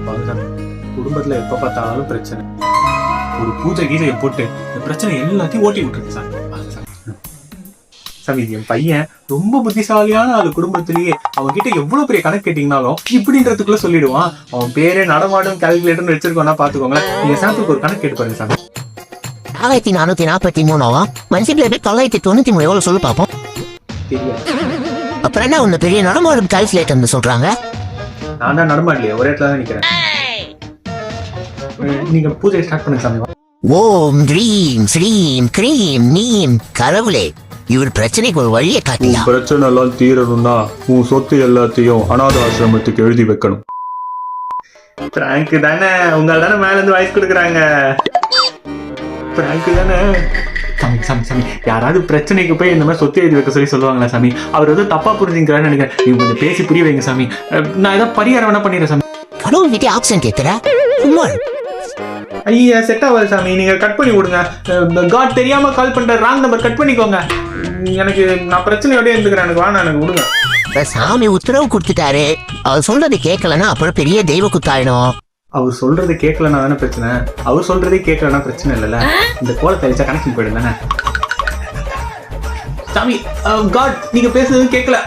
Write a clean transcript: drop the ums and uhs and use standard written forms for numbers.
குடும்பத்துல எப்ப பார்த்தாலும் பிரச்சனை. ஒரு பூஜை கீதையை போட்டு இந்த பிரச்சனை எல்லாத்தையும் ஓட்டி விட்டுருக்கு சாமி. சாமி என் பையன் ரொம்ப புத்திசாலியான ஆளு. குடும்பத்திலேயே அவன் கிட்ட எவ்வளவு பெரிய கணக்கு கேட்டீங்கன்னாலும் இப்படின்றதுக்குள்ள சொல்லிடுவான். அவன் பேரே நடமாடும் கால்குலேட்டர்னு வச்சிருக்கோம்னா பாத்துக்கோங்களேன். நீங்க சாம்பிளுக்கு ஒரு கணக்கு கேட்டு பாருங்க சாமி. 1443 மனுஷன் 993 எவ்வளவு சொல்லு பாப்போம். அப்புறம் என்ன ஒண்ணு பெரிய நடமாடும் கால்குலேட்டர்னு சொல்றாங்க? நான் தான் நடமாடலையே, ஒரே இடத்துல தான் நிக்கிறேன். நீங்க பூஜை ஸ்டார்ட் பண்ணுங்க சாமி. ஓம் க்ரீம் ஸ்ரீம் க்ரீம் நீம். கடவுளே, இவர் பிரச்சனைக்கு ஒரு வழியை காட்டியா? பிரச்சனை எல்லாம் தீரணும்னா உன் சொத்து எல்லாத்தையும் அநாத ஆசிரமத்துக்கு எழுதி வைக்கணும். பிராங்க் தானே, உங்களால தானே மேல இருந்து வாய்ஸ் கொடுக்குறாங்க. பிராங்க் தானே. சாமி சாமி சாமி, யாராவது பிரச்சனைக்கு போய் இந்த மாதிரி சொத்து எழுதி வைக்க சொல்லி சொல்லுவாங்களா சாமி? அவர் ஏதோ தப்பா புரிஞ்சுக்கிறான்னு நினைக்கிறேன். நீங்க கொஞ்சம் பேசி புரிய வைங்க சாமி. நான் ஏதாவது பரிகாரம் வேணா பண்ணிடுறேன் சாமி. கடவுள் கிட்டே ஆக்சன் கேட்கிற? ஐயா செட் ஆகாது சாமி, நீங்க கட் பண்ணி விடுங்க. காட் தெரியாம கால் பண்ற ராங் நம்பர் கட் பண்ணிக்கோங்க. எனக்கு நான் பிரச்சனையோட இருந்துக்கிறேன். எனக்கு வேணாம், எனக்கு விடுங்க. சாமி உத்தரவு கொடுத்துட்டாரு. அவர் சொல்றது கேட்கலன்னா அப்புறம் பெரிய தெய்வ குத்தாயிடும். அவர் சொல்றது கேட்கலன்னா தானே பிரச்சனை. அவர் சொல்றதே கேட்கலன்னா பிரச்சனை இல்லைல்ல. இந்த கோலத்தை வச்சா கனெக்ஷன் போயிடும் தானே சாமி. காட் நீங்க பேசுறது கேட்கல.